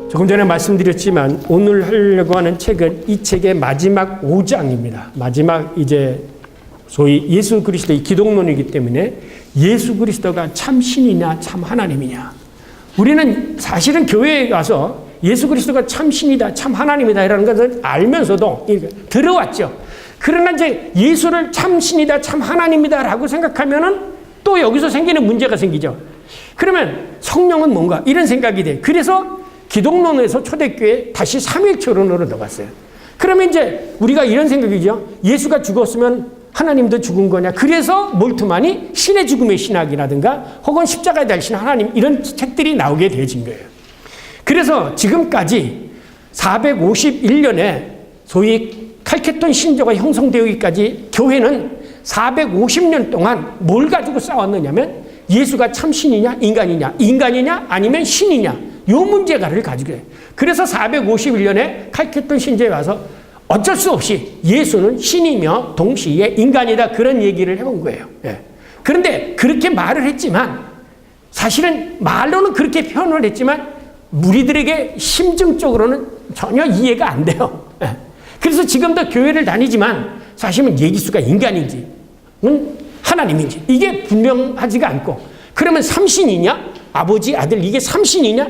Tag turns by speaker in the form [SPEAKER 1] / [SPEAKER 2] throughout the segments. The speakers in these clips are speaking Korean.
[SPEAKER 1] 조금 전에 말씀드렸지만 오늘 하려고 하는 책은 이 책의 마지막 5장입니다. 마지막 이제 소위 예수 그리스도의 기독론이기 때문에 예수 그리스도가 참 신이냐 참 하나님이냐. 우리는 사실은 교회에 와서 예수 그리스도가 참 신이다 참 하나님이다 이라는 것을 알면서도 들어왔죠. 그러나 이제 예수를 참 신이다 참 하나님이다 라고 생각하면은 또 여기서 생기는 문제가 생기죠. 그러면 성령은 뭔가 이런 생각이 돼. 그래서 기독론에서 초대교회 다시 삼위일체론으로 들어갔어요. 그러면 이제 우리가 이런 생각이죠. 예수가 죽었으면 하나님도 죽은 거냐. 그래서 몰트만이 신의 죽음의 신학이라든가 혹은 십자가에 달리신 하나님 이런 책들이 나오게 되어진 거예요. 그래서 지금까지 451년에 소위 칼케톤 신조가 형성되기까지 교회는 450년 동안 뭘 가지고 싸웠느냐면 예수가 참 신이냐 인간이냐 아니면 신이냐 이 문제가를 가지고 해요. 그래서 451년에 칼케톤 신조에 와서 어쩔 수 없이 예수는 신이며 동시에 인간이다 그런 얘기를 해본 거예요. 그런데 그렇게 말을 했지만 사실은 말로는 그렇게 표현을 했지만 우리들에게 심증적으로는 전혀 이해가 안 돼요. 그래서 지금도 교회를 다니지만 사실은 예수가 인간인지 하나님인지 이게 분명하지가 않고 그러면 삼신이냐? 아버지, 아들 이게 삼신이냐?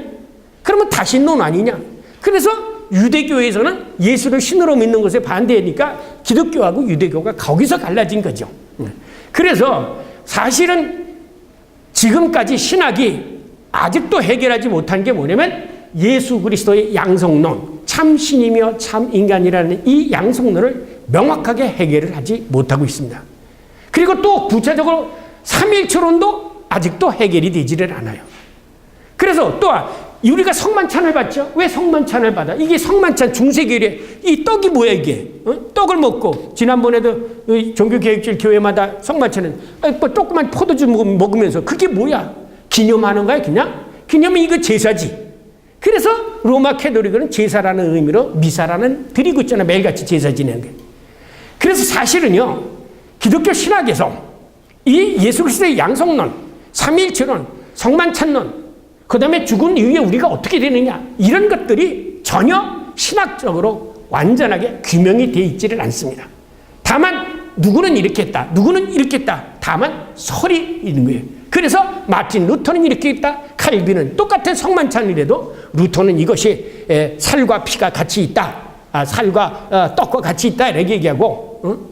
[SPEAKER 1] 그러면 다신론 아니냐? 그래서 유대교에서는 예수를 신으로 믿는 것에 반대하니까 기독교하고 유대교가 거기서 갈라진 거죠. 그래서 사실은 지금까지 신학이 아직도 해결하지 못한 게 뭐냐면 예수 그리스도의 양성론, 참 신이며 참 인간이라는 이 양성론을 명확하게 해결을 하지 못하고 있습니다. 그리고 또 구체적으로 삼위일체론도 아직도 해결이 되지를 않아요. 그래서 또 우리가 성만찬을 받죠. 왜 성만찬을 받아? 이게 성만찬 중세교회 이 떡이 뭐야 이게? 떡을 먹고 지난번에도 종교개혁질 교회마다 성만찬은 뭐 조그만 포도주 먹으면서 그게 뭐야? 기념하는 거야 그냥? 기념은 이거 제사지. 그래서 로마 캐토릭은 제사라는 의미로 미사라는 드리고 있잖아. 매일같이 제사 지내는 게. 그래서 사실은요 기독교 신학에서 이 예수 그리스도의 양성론, 삼위일체론, 성만찬론 그 다음에 죽은 이후에 우리가 어떻게 되느냐 이런 것들이 전혀 신학적으로 완전하게 규명이 되어 있지를 않습니다. 다만 누구는 이렇게 했다. 누구는 이렇게 했다. 다만 설이 있는 거예요. 그래서 마틴 루터는 이렇게 했다. 칼빈은 똑같은 성만찬이라도 루터는 이것이 살과 피가 같이 있다. 살과 떡과 같이 있다 이렇게 얘기하고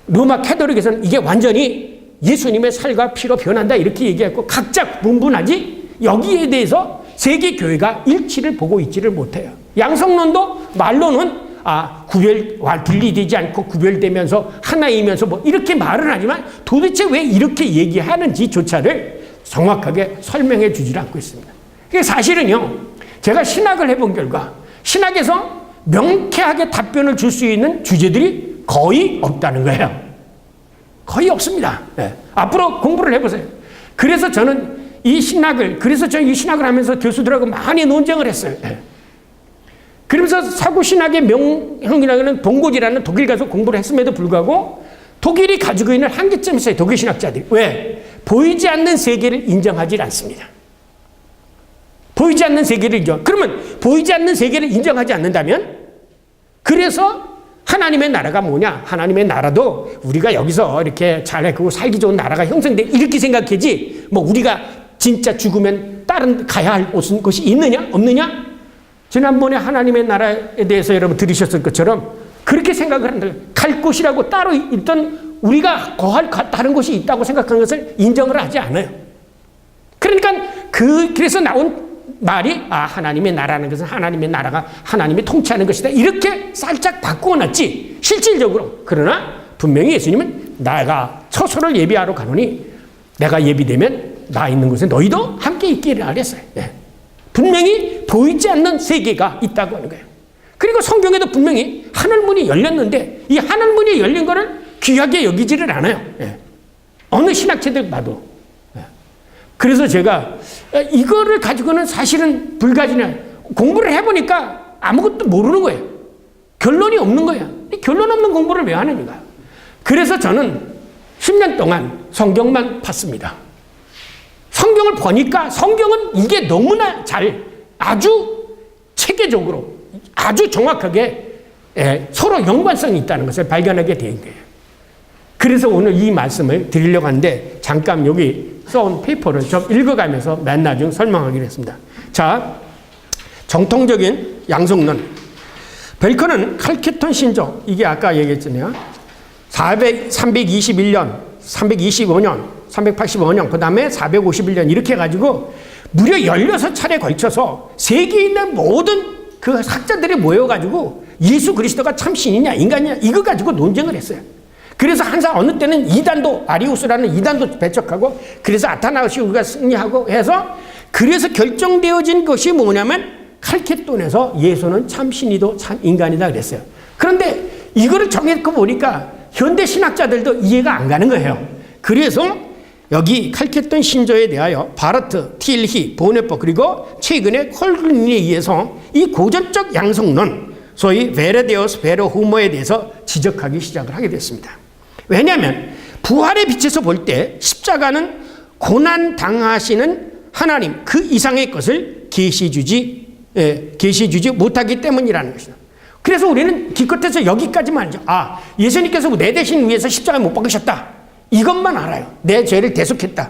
[SPEAKER 1] 로마 캐토릭에서는 이게 완전히 예수님의 살과 피로 변한다 이렇게 얘기하고 각자 분분하지 여기에 대해서 세계 교회가 일치를 보고 있지를 못해요. 양성론도 말로는 분리되지 않고 구별되면서 하나이면서 뭐 이렇게 말을 하지만 도대체 왜 이렇게 얘기하는지조차를 정확하게 설명해 주질 않고 있습니다. 사실은요, 제가 신학을 해본 결과 신학에서 명쾌하게 답변을 줄 수 있는 주제들이 거의 없다는 거예요. 거의 없습니다. 앞으로 공부를 해보세요. 그래서 저는 이 신학을 하면서 교수들하고 많이 논쟁을 했어요. 그러면서 사고신학의 명형이라는 봉고지라는 독일 가서 공부를 했음에도 불구하고 독일이 가지고 있는 한계점이 있어요. 독일 신학자들이. 왜? 보이지 않는 세계를 인정하지 않습니다. 보이지 않는 세계를 그러면 보이지 않는 세계를 인정하지 않는다면 그래서 하나님의 나라가 뭐냐? 하나님의 나라도 우리가 여기서 이렇게 잘하고 살기 좋은 나라가 형성돼 이렇게 생각하지 뭐 우리가 진짜 죽으면 다른 가야 할 곳이 있느냐? 없느냐? 지난번에 하나님의 나라에 대해서 여러분 들으셨을 것처럼 그렇게 생각을 한다. 갈 곳이라고 따로 있던 우리가 거할 다른 곳이 있다고 생각하는 것을 인정을 하지 않아요. 그러니까 그래서 나온 말이 하나님의 나라는 것은 하나님의 나라가 하나님이 통치하는 것이다. 이렇게 살짝 바꾸어놨지 실질적으로. 그러나 분명히 예수님은 내가 처소를 예비하러 가노니 내가 예비되면 나 있는 곳에 너희도 함께 있기를 하랬어요. 분명히 보이지 않는 세계가 있다고 하는 거예요. 그리고 성경에도 분명히 하늘문이 열렸는데 이 하늘문이 열린 거를 귀하게 여기지를 않아요. 어느 신학체들 봐도. 그래서 제가 이거를 가지고는 사실은 불가지나 공부를 해보니까 아무것도 모르는 거예요. 결론이 없는 거야. 이 결론 없는 공부를 왜 하는가? 그래서 저는 10년 동안 성경만 봤습니다. 성경을 보니까 성경은 이게 너무나 아주 체계적으로 아주 정확하게 서로 연관성이 있다는 것을 발견하게 된 거예요. 그래서 오늘 이 말씀을 드리려고 하는데 잠깐 여기 써온 페이퍼를 좀 읽어가면서 맨날 좀 설명하기로 했습니다. 자, 정통적인 양성론. 벨컨은 칼케톤 신조, 이게 아까 얘기했잖아요. 321년, 325년, 385년, 그 다음에 451년 이렇게 해가지고 무려 16차례에 걸쳐서 세계에 있는 모든 그 학자들이 모여가지고 예수 그리스도가 참 신이냐 인간이냐 이거 가지고 논쟁을 했어요. 그래서 항상 어느 때는 이단도 아리우스라는 이단도 배척하고 그래서 아타나시우스가 승리하고 해서 그래서 결정되어진 것이 뭐냐면 칼케톤에서 예수는 참 신이도 참 인간이다 그랬어요. 그런데 이거를 정해놓고 보니까 현대 신학자들도 이해가 안 가는 거예요. 그래서 여기 칼케톤 신조에 대하여 바르트, 틸히, 보네퍼 그리고 최근에 콜린에 의해서 이 고전적 양성론 소위 베르데우스 베르후모에 대해서 지적하기 시작을 하게 됐습니다. 왜냐하면 부활의 빛에서 볼 때 십자가는 고난 당하시는 하나님 그 이상의 것을 계시주지 못하기 때문이라는 것이다. 그래서 우리는 기껏해서 여기까지만 알죠. 아, 예수님께서 내 대신 위해서 십자가에 못 박으셨다. 이것만 알아요. 내 죄를 대속했다.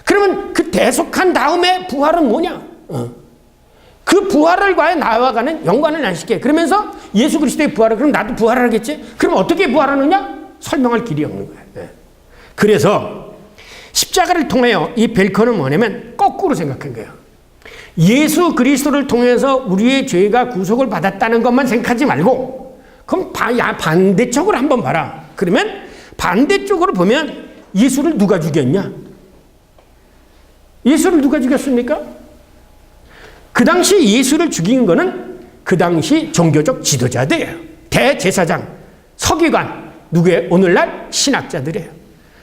[SPEAKER 1] 그러면 그 대속한 다음에 부활은 뭐냐? 그 부활을 과연 나와가는 연관을 안 시켜. 그러면서 예수 그리스도의 부활을 그럼 나도 부활하겠지? 그럼 어떻게 부활하느냐? 설명할 길이 없는 거예요. 그래서 십자가를 통하여 이 벨컨은 뭐냐면 거꾸로 생각한 거예요. 예수 그리스도를 통해서 우리의 죄가 구속을 받았다는 것만 생각하지 말고 그럼 반대쪽으로 한번 봐라. 그러면 반대쪽으로 보면 예수를 누가 죽였냐? 예수를 누가 죽였습니까? 그 당시 예수를 죽인 거는 그 당시 종교적 지도자들이에요. 대제사장, 서기관, 누구의 오늘날 신학자들이에요.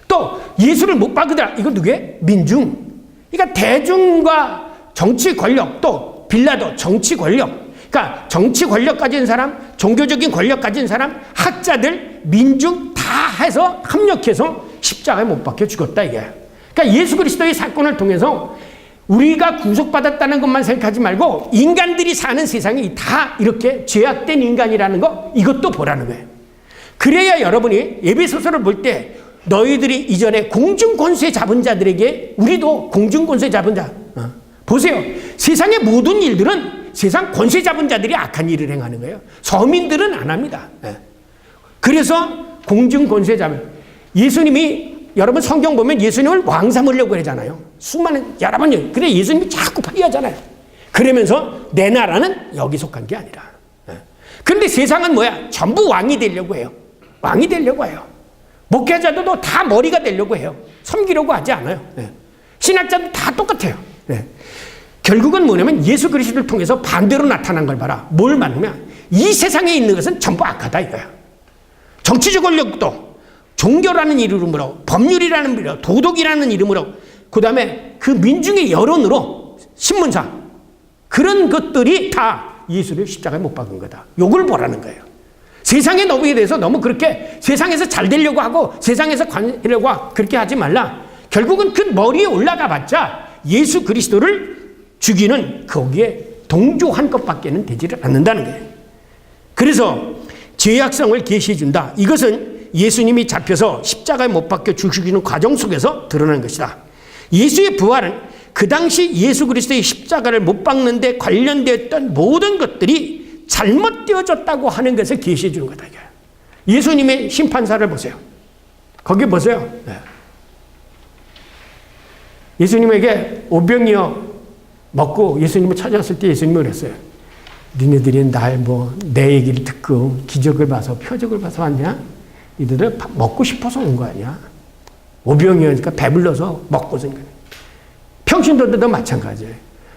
[SPEAKER 1] 또 예수를 못 박으더라. 이거 누구의? 민중. 그러니까 대중과 정치 권력, 또 빌라도 정치 권력. 그러니까 정치 권력 가진 사람, 종교적인 권력 가진 사람, 학자들, 민중 다 해서 합력해서 십자가에 못 박혀 죽었다 이게. 그러니까 예수 그리스도의 사건을 통해서 우리가 구속받았다는 것만 생각하지 말고 인간들이 사는 세상이 다 이렇게 죄악된 인간이라는 거 이것도 보라는 거예요. 그래야 여러분이 에베소서를 볼 때 너희들이 이전에 공중권세 잡은 자들에게 우리도 공중권세 잡은 자 보세요. 세상의 모든 일들은 세상 권세 잡은 자들이 악한 일을 행하는 거예요. 서민들은 안 합니다. 그래서 공중권세 잡은 예수님이 여러분 성경 보면 예수님을 왕 삼으려고 하잖아요. 수많은 여러 번 그래 예수님이 자꾸 파리하잖아요. 그러면서 내 나라는 여기 속한 게 아니라. 그런데 세상은 뭐야? 전부 왕이 되려고 해요. 왕이 되려고 해요. 목회자들도 다 머리가 되려고 해요. 섬기려고 하지 않아요. 신학자도 다 똑같아요. 결국은 뭐냐면 예수 그리스도를 통해서 반대로 나타난 걸 봐라. 뭘 말하면 이 세상에 있는 것은 전부 악하다 이거야. 정치적 권력도 종교라는 이름으로 법률이라는 이름으로 도덕이라는 이름으로 그 다음에 그 민중의 여론으로 신문사 그런 것들이 다 예수를 십자가에 못 박은 거다. 요걸 보라는 거예요. 세상의 너비에 대해서 너무 그렇게 세상에서 잘 되려고 하고 세상에서 관하려고 그렇게 하지 말라. 결국은 그 머리에 올라가 봤자 예수 그리스도를 죽이는 거기에 동조한 것밖에는 되지를 않는다는 거예요. 그래서 죄악성을 계시해 준다. 이것은 예수님이 잡혀서 십자가에 못 박혀 죽이는 과정 속에서 드러난 것이다. 예수의 부활은 그 당시 예수 그리스도의 십자가를 못 박는 데 관련되었던 모든 것들이 잘못되어졌다고 하는 것을 계시해 주는 거다. 예수님의 심판사를 보세요. 거기 보세요. 예수님에게 오병이어 먹고 예수님을 찾아왔을 때 예수님이 그랬어요. 니네들이 내 얘기를 듣고 기적을 봐서 표적을 봐서 왔냐? 니들은 먹고 싶어서 온 거 아니야? 오병이어니까 배불러서 먹고서 온 거야. 평신도들도 마찬가지예요.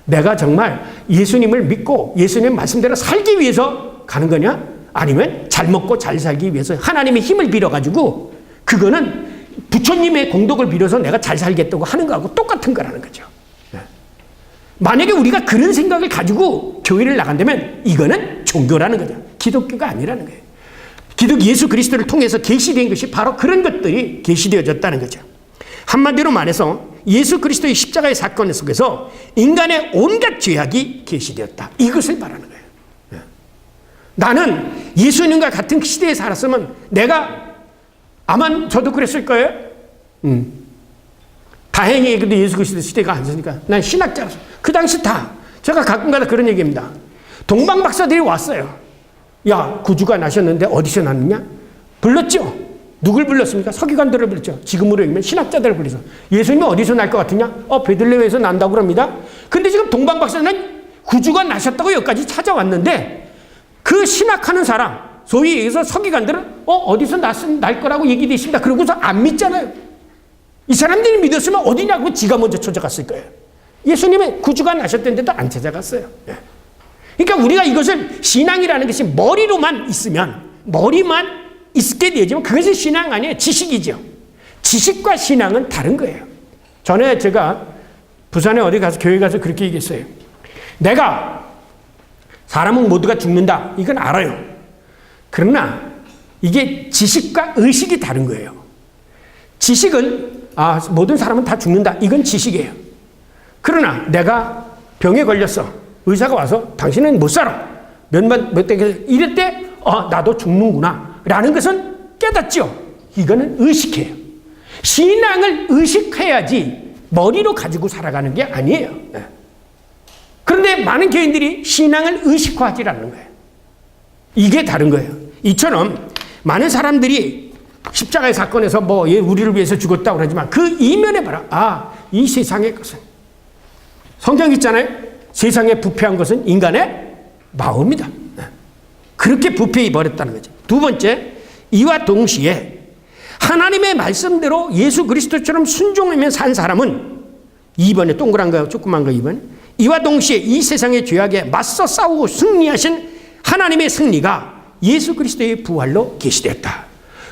[SPEAKER 1] 내가 정말 예수님을 믿고 예수님 말씀대로 살기 위해서 가는 거냐? 아니면 잘 먹고 잘 살기 위해서 하나님의 힘을 빌어가지고 그거는 부처님의 공덕을 빌어서 내가 잘 살겠다고 하는 거하고 똑같은 거라는 거죠. 만약에 우리가 그런 생각을 가지고 교회를 나간다면 이거는 종교라는 거죠. 기독교가 아니라는 거예요. 기독 예수 그리스도를 통해서 계시된 것이 바로 그런 것들이 계시되어졌다는 거죠. 한마디로 말해서 예수 그리스도의 십자가의 사건 속에서 인간의 온갖 죄악이 계시되었다. 이것을 말하는 거예요. 나는 예수님과 같은 시대에 살았으면 내가 아마 저도 그랬을 거예요. 다행히 그래도 예수 그리스도 시대가 아니니까 난 신학자라서 그 당시 다 제가 가끔가다 그런 얘기입니다. 동방 박사들이 왔어요. 야, 구주가 나셨는데 어디서 났느냐? 불렀죠. 누굴 불렀습니까? 서기관들을 불렀죠. 지금으로 얘기하면 신학자들을 불러서 예수님이 어디서 날 것 같으냐? 베들레헴에서 난다고 그럽니다. 근데 지금 동방 박사는 구주가 나셨다고 여기까지 찾아왔는데 그 신학하는 사람, 소위 여기서 서기관들은 어디서 날 거라고 얘기되어 있습니다. 그러고서 안 믿잖아요. 이 사람들이 믿었으면 어디냐고 지가 먼저 찾아갔을 거예요. 예수님은 구주가 나셨던데도 안 찾아갔어요. 그러니까 우리가 이것을 신앙이라는 것이 머리로만 있으면, 머리만 있게 되지만 그것이 신앙 아니에요. 지식이죠. 지식과 신앙은 다른 거예요. 전에 제가 부산에 어디 가서 교회 가서 그렇게 얘기했어요. 내가 사람은 모두가 죽는다. 이건 알아요. 그러나 이게 지식과 의식이 다른 거예요. 지식은 모든 사람은 다 죽는다. 이건 지식이에요. 그러나 내가 병에 걸렸어. 의사가 와서 당신은 못 살아. 몇 대 이랬대. 나도 죽는구나. 라는 것은 깨닫죠. 이거는 의식해요. 신앙을 의식해야지 머리로 가지고 살아가는 게 아니에요. 그런데 많은 교인들이 신앙을 의식화하지 않는 거예요. 이게 다른 거예요. 이처럼 많은 사람들이 십자가의 사건에서 우리를 위해서 죽었다고 그러지만 그 이면에 봐라. 이 세상의 것은 성경 있잖아요. 세상에 부패한 것은 인간의 마음이다. 그렇게 부패해 버렸다는 거죠. 두 번째, 이와 동시에 하나님의 말씀대로 예수 그리스도처럼 순종하며 산 사람은 2번에 동그란 거 조그만 거 2번. 이와 동시에 이 세상의 죄악에 맞서 싸우고 승리하신 하나님의 승리가 예수 그리스도의 부활로 계시되었다.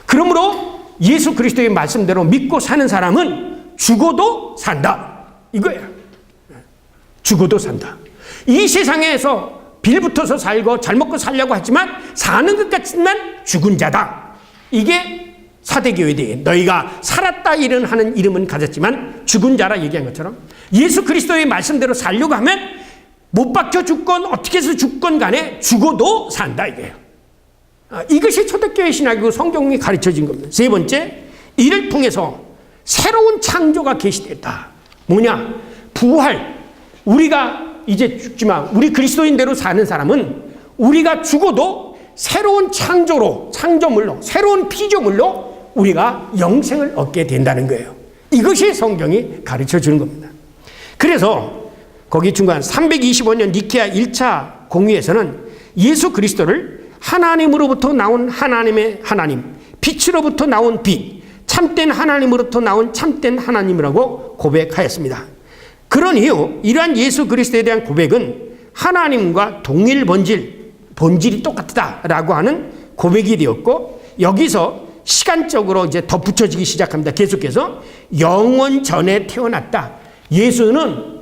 [SPEAKER 1] 그러므로 예수 그리스도의 말씀대로 믿고 사는 사람은 죽어도 산다. 이거예요. 죽어도 산다. 이 세상에서 빌붙어서 살고 잘 먹고 살려고 하지만 사는 것 같지만 죽은 자다. 이게 사대교회에 너희가 살았다 하는 이름은 가졌지만 죽은 자라 얘기한 것처럼 예수 그리스도의 말씀대로 살려고 하면 못 박혀 죽건 어떻게 해서 죽건 간에 죽어도 산다 이거예요. 이것이 초대교회 신학이고 성경이 가르쳐진 겁니다. 세 번째, 이를 통해서 새로운 창조가 계시됐다. 뭐냐? 부활. 우리가 이제 죽지만 우리 그리스도인대로 사는 사람은 우리가 죽어도 새로운 창조물로 새로운 피조물로 우리가 영생을 얻게 된다는 거예요. 이것이 성경이 가르쳐 주는 겁니다. 그래서 거기 중간 325년 니케아 1차 공의에서는 예수 그리스도를 하나님으로부터 나온 하나님의 하나님, 빛으로부터 나온 빛, 참된 하나님으로부터 나온 참된 하나님이라고 고백하였습니다. 그런 이유, 이러한 예수 그리스도에 대한 고백은 하나님과 동일 본질이 똑같다라고 하는 고백이 되었고, 여기서 시간적으로 이제 덧붙여지기 시작합니다. 계속해서 영원 전에 태어났다. 예수는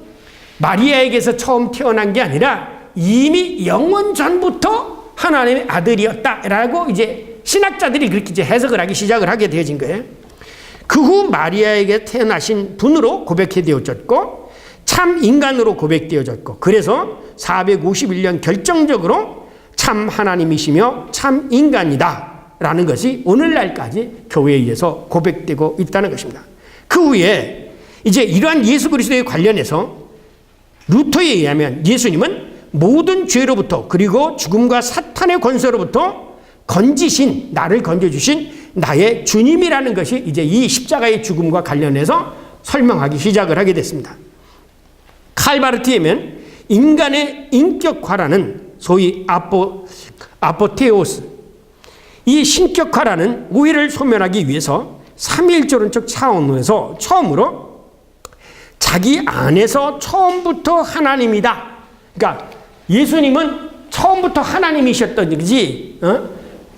[SPEAKER 1] 마리아에게서 처음 태어난 게 아니라 이미 영원 전부터 하나님의 아들이었다라고 이제 신학자들이 그렇게 이제 해석을 하기 시작을 하게 되어진 거예요. 그 후 마리아에게 태어나신 분으로 고백해 되어졌고 참 인간으로 고백되어졌고, 그래서 451년 결정적으로 참 하나님이시며 참 인간이다 라는 것이 오늘날까지 교회에 의해서 고백되고 있다는 것입니다. 그 후에 이제 이러한 예수 그리스도에 관련해서 루터에 의하면 예수님은 모든 죄로부터 그리고 죽음과 사탄의 권세로부터 나를 건져주신 나의 주님이라는 것이 이제 이 십자가의 죽음과 관련해서 설명하기 시작을 하게 됐습니다. 칼바르티에면 인간의 인격화라는 소위 아포테오스, 이 신격화라는 오해를 소멸하기 위해서 삼위일조론적 차원에서 처음으로 자기 안에서 처음부터 하나님이다. 그러니까 예수님은 처음부터 하나님이셨던 거지,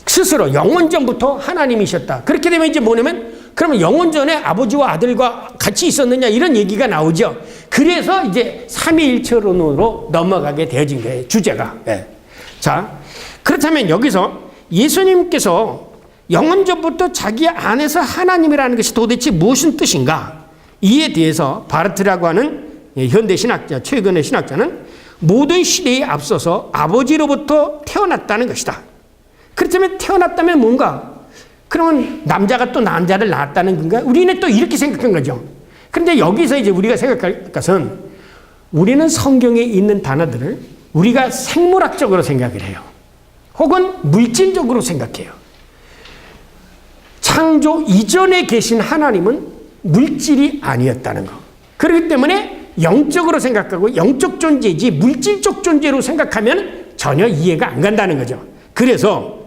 [SPEAKER 1] 스스로 영원전부터 하나님이셨다. 그렇게 되면 이제 뭐냐면, 그러면 영원전에 아버지와 아들과 같이 있었느냐 이런 얘기가 나오죠. 그래서 이제 삼위일체론으로 넘어가게 되어진 거예요, 주제가. 자, 그렇다면 여기서 예수님께서 영원전부터 자기 안에서 하나님이라는 것이 도대체 무슨 뜻인가? 이에 대해서 바르트라고 하는 현대 신학자, 최근의 신학자는 모든 시대에 앞서서 아버지로부터 태어났다는 것이다. 그렇다면 태어났다면 뭔가? 그러면 남자가 또 남자를 낳았다는 건가? 우리는 또 이렇게 생각한 거죠. 그런데 여기서 이제 우리가 생각할 것은 우리는 성경에 있는 단어들을 우리가 생물학적으로 생각을 해요. 혹은 물질적으로 생각해요. 창조 이전에 계신 하나님은 물질이 아니었다는 거. 그렇기 때문에 영적으로 생각하고 영적 존재이지 물질적 존재로 생각하면 전혀 이해가 안 간다는 거죠. 그래서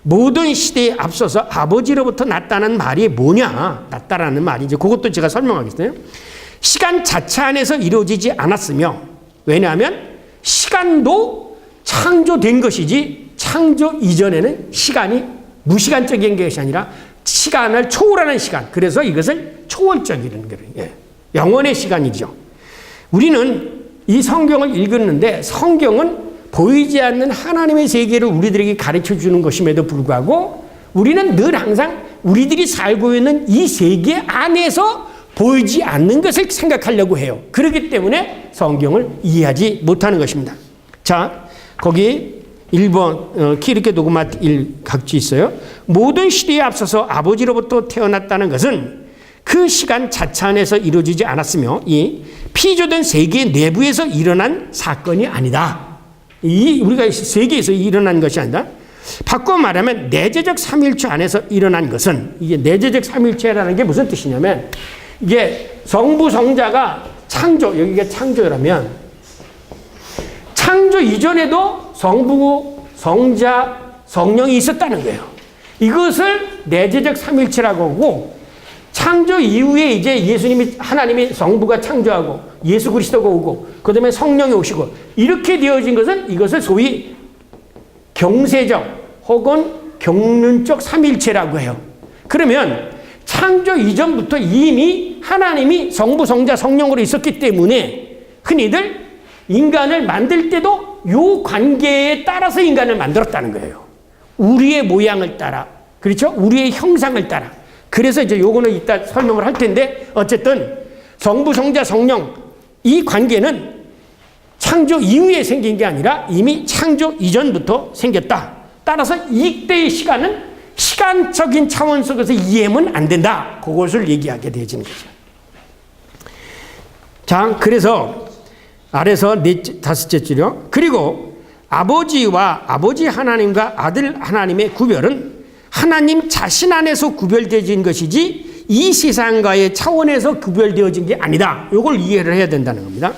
[SPEAKER 1] 모든 시대에 앞서서 아버지로부터 났다는 말이 뭐냐? 났다라는 말이 이제 그것도 제가 설명하겠어요. 시간 자체 안에서 이루어지지 않았으며, 왜냐하면 시간도 창조된 것이지 창조 이전에는 시간이 무시간적인 것이 아니라 시간을 초월하는 시간. 그래서 이것을 초월적이라는 거예요. 영원의 시간이죠. 우리는 이 성경을 읽었는데 성경은 보이지 않는 하나님의 세계를 우리들에게 가르쳐 주는 것임에도 불구하고 우리는 늘 항상 우리들이 살고 있는 이 세계 안에서 보이지 않는 것을 생각하려고 해요. 그렇기 때문에 성경을 이해하지 못하는 것입니다. 자, 거기 1번 키르케 도그마 1 각지 있어요. 모든 시대에 앞서서 아버지로부터 태어났다는 것은 그 시간 자체 안에서 이루어지지 않았으며 이 피조된 세계 내부에서 일어난 사건이 아니다. 이 우리가 세계에서 일어난 것이 아니다. 바꿔 말하면 내재적 삼일체 안에서 일어난 것은, 이게 내재적 삼일체라는 게 무슨 뜻이냐면 이게 성부 성자가 창조, 여기가 창조라면 창조 이전에도 성부 성자 성령이 있었다는 거예요. 이것을 내재적 삼일체라고 하고, 창조 이후에 이제 예수님이, 하나님이 성부가 창조하고 예수 그리스도가 오고 그 다음에 성령이 오시고 이렇게 되어진 것은 이것을 소위 경세적 혹은 경륜적 삼일체라고 해요. 그러면 창조 이전부터 이미 하나님이 성부 성자 성령으로 있었기 때문에 흔히들 인간을 만들 때도 이 관계에 따라서 인간을 만들었다는 거예요. 우리의 모양을 따라, 그렇죠? 우리의 형상을 따라. 그래서 이제 요거는 이따 설명을 할 텐데, 어쨌든 성부 성자 성령 이 관계는 창조 이후에 생긴 게 아니라 이미 창조 이전부터 생겼다. 따라서 이때의 시간은 시간적인 차원 속에서 이해하면 안 된다. 그것을 얘기하게 되어지는 거죠. 자, 그래서 아래서 다섯째 줄이요. 그리고 아버지와 아버지 하나님과 아들 하나님의 구별은 하나님 자신 안에서 구별되어진 것이지 이 세상과의 차원에서 구별되어진 게 아니다. 이걸 이해를 해야 된다는 겁니다.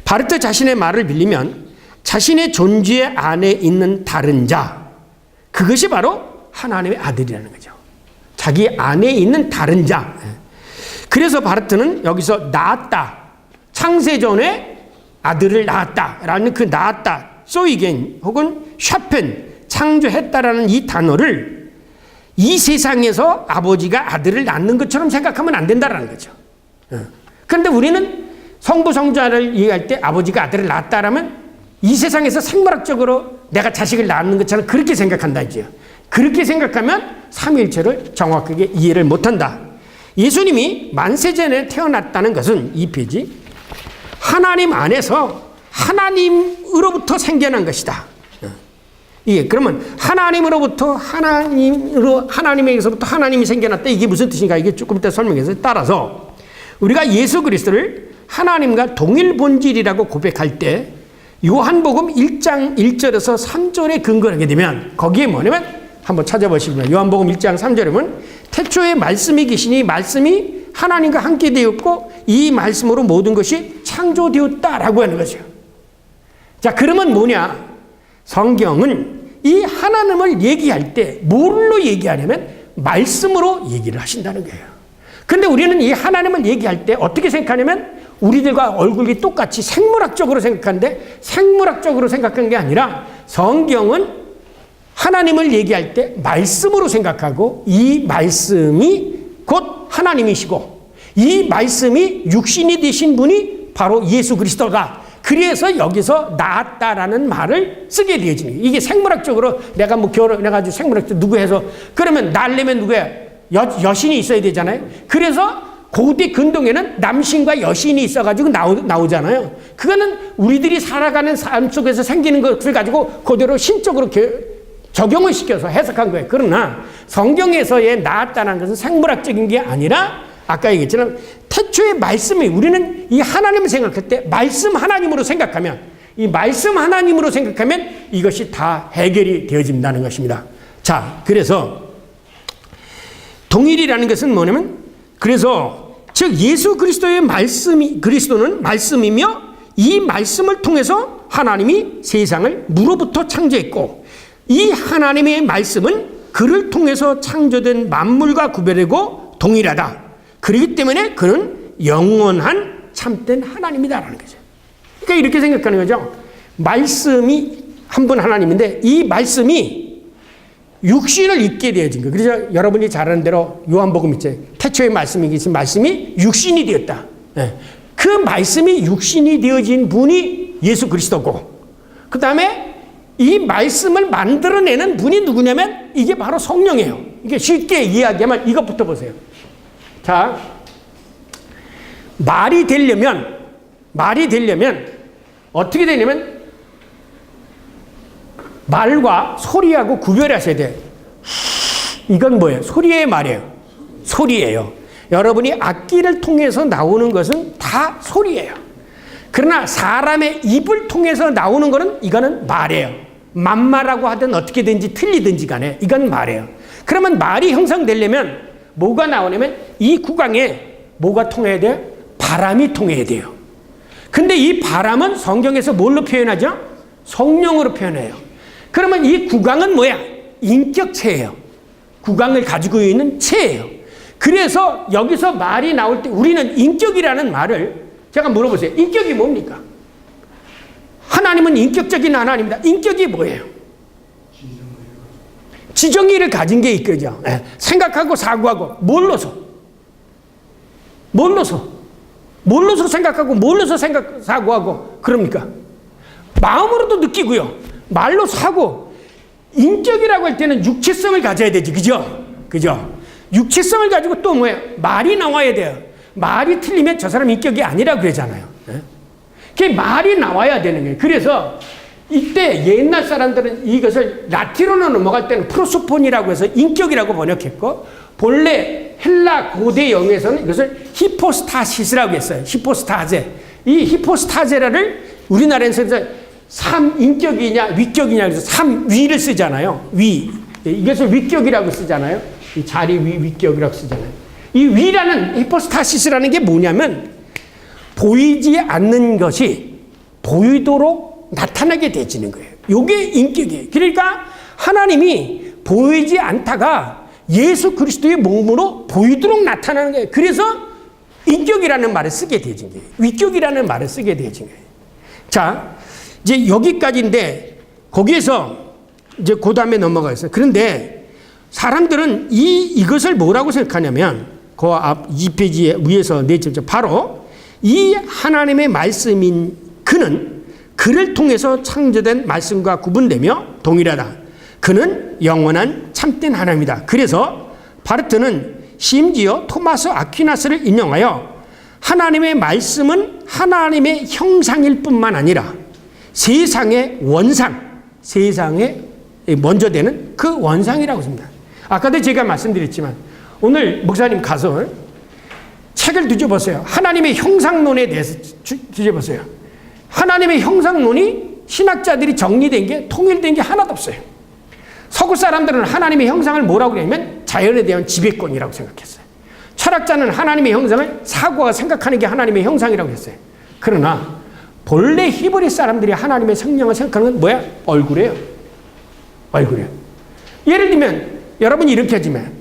[SPEAKER 1] 바르트 자신의 말을 빌리면 자신의 존재 안에 있는 다른 자, 그것이 바로 하나님의 아들이라는 거죠. 자기 안에 있는 다른 자. 그래서 바르트는 여기서 낳았다, 창세전에 아들을 낳았다라는 그 낳았다, 소이겐 혹은 샤펜, 창조했다라는 이 단어를 이 세상에서 아버지가 아들을 낳는 것처럼 생각하면 안 된다라는 거죠. 그런데 우리는 성부 성자를 이해할 때 아버지가 아들을 낳았다라면 이 세상에서 생물학적으로 내가 자식을 낳는 것처럼 그렇게 생각한다 이죠. 그렇게 생각하면 삼위일체를 정확하게 이해를 못한다. 예수님이 만세전에 태어났다는 것은 이 페이지, 하나님 안에서 하나님으로부터 생겨난 것이다. 이게 그러면 하나님으로부터 하나님에게서부터 하나님이 생겨났다. 이게 무슨 뜻인가? 이게 조금 이따 설명해서, 따라서 우리가 예수 그리스도를 하나님과 동일 본질이라고 고백할 때 요한복음 1장 1절에서 3절에 근거하게 되면 거기에 뭐냐면 한번 찾아보시면 요한복음 1장 3절에 보면 태초에 말씀이 계시니 말씀이 하나님과 함께 되었고 이 말씀으로 모든 것이 창조되었다라고 하는 거죠. 자, 그러면 뭐냐? 성경은 이 하나님을 얘기할 때 뭘로 얘기하냐면 말씀으로 얘기를 하신다는 거예요. 그런데 우리는 이 하나님을 얘기할 때 어떻게 생각하냐면 우리들과 얼굴이 똑같이 생물학적으로 생각하는데, 생물학적으로 생각하는 게 아니라 성경은 하나님을 얘기할 때 말씀으로 생각하고 이 말씀이 곧 하나님이시고 이 말씀이 육신이 되신 분이 바로 예수 그리스도다. 그래서 여기서 낳았다라는 말을 쓰게 되어지는 거예요. 이게 생물학적으로 내가 뭐 결혼해가지고 생물학적 누구 해서 그러면 낳으려면 누구야? 여신이 있어야 되잖아요. 그래서 고대 근동에는 남신과 여신이 있어가지고 나오잖아요. 그거는 우리들이 살아가는 삶 속에서 생기는 것을 가지고 그대로 신적으로 적용을 시켜서 해석한 거예요. 그러나 성경에서의 낳았다는 것은 생물학적인 게 아니라 아까 얘기했지만 태초의 말씀이 우리는 이 하나님을 생각할 때 말씀 하나님으로 생각하면 이 말씀 하나님으로 생각하면 이것이 다 해결이 되어진다는 것입니다. 자, 그래서 동일이라는 것은 뭐냐면 그래서 즉 예수 그리스도의 그리스도는 말씀이며 이 말씀을 통해서 하나님이 세상을 무로부터 창조했고 이 하나님의 말씀은 그를 통해서 창조된 만물과 구별되고 동일하다. 그렇기 때문에 그는 영원한 참된 하나님이다라는 거죠. 그러니까 이렇게 생각하는 거죠. 말씀이 한 분 하나님인데 이 말씀이 육신을 입게 되어진 거예요. 그래서 여러분이 잘 아는 대로 요한복음 있죠. 태초의 말씀이 계신 말씀이 육신이 되었다. 그 말씀이 육신이 되어진 분이 예수 그리스도고 그 다음에 이 말씀을 만들어내는 분이 누구냐면 이게 바로 성령이에요. 이게 쉽게 이야기하면 이것부터 보세요. 자, 말이 되려면 어떻게 되냐면 말과 소리하고 구별하셔야 돼요. 이건 뭐예요? 소리의 말이에요. 소리예요. 여러분이 악기를 통해서 나오는 것은 다 소리예요. 그러나 사람의 입을 통해서 나오는 것은 이거는 말이에요. 만말하고 하든 어떻게든지 틀리든지 간에 이건 말이에요. 그러면 말이 형성되려면 뭐가 나오냐면 이 구강에 뭐가 통해야 돼요? 바람이 통해야 돼요. 근데 이 바람은 성경에서 뭘로 표현하죠? 성령으로 표현해요. 그러면 이 구강은 뭐야? 인격체예요. 구강을 가지고 있는 체예요. 그래서 여기서 말이 나올 때 우리는 인격이라는 말을 제가 물어보세요. 인격이 뭡니까? 하나님은 인격적인 하나님이다. 인격이 뭐예요? 지정의를 가진 게 있거죠. 생각하고 사고하고 뭘로서 생각하고 뭘로서 사고하고 그럽니까? 마음으로도 느끼고요. 말로 사고 인격이라고 할 때는 육체성을 가져야 되지. 그죠? 육체성을 가지고 또 뭐예요? 말이 나와야 돼요. 말이 틀리면 저 사람 인격이 아니라고 그러잖아요. 그게 말이 나와야 되는 거예요. 그래서 이때 옛날 사람들은 이것을 라틴어로 넘어갈 때는 프로소폰이라고 해서 인격이라고 번역했고 본래 헬라 고대 영어에서는 이것을 히포스타시스라고 했어요. 히포스타제. 이 히포스타제를 우리나라에서 삼인격이냐 위격이냐 그래서 삼위를 쓰잖아요. 위. 이것을 위격이라고 쓰잖아요. 이 자리 위격이라고 쓰잖아요. 이 위라는 히포스타시스라는 게 뭐냐면 보이지 않는 것이 보이도록 나타나게 되지는 거예요. 이게 인격이에요. 그러니까 하나님이 보이지 않다가 예수 그리스도의 몸으로 보이도록 나타나는 거예요. 그래서 인격이라는 말을 쓰게 되진 거예요. 위격이라는 말을 쓰게 되진 거예요. 자, 이제 여기까지인데 거기에서 이제 그 다음에 넘어가겠어요. 그런데 사람들은 이것을 뭐라고 생각하냐면 그 앞 2페이지 위에서 내죠. 바로 이 하나님의 말씀인 그는 그를 통해서 창조된 말씀과 구분되며 동일하다. 그는 영원한 참된 하나님이다. 그래서 바르트는 심지어 토마스 아퀴나스를 인용하여 하나님의 말씀은 하나님의 형상일 뿐만 아니라 세상의 원상, 세상에 먼저 되는 그 원상이라고 합니다. 아까도 제가 말씀드렸지만 오늘 목사님 가서 책을 뒤져보세요. 하나님의 형상론에 대해서 뒤져보세요. 하나님의 형상론이 신학자들이 정리된 게 통일된 게 하나도 없어요. 서구 사람들은 하나님의 형상을 뭐라고 그러냐면 자연에 대한 지배권이라고 생각했어요. 철학자는 하나님의 형상을 사고가 생각하는 게 하나님의 형상이라고 했어요. 그러나 본래 히브리 사람들이 하나님의 성령을 생각하는 건 뭐야? 얼굴이에요. 예를 들면 여러분이 이렇게 하지만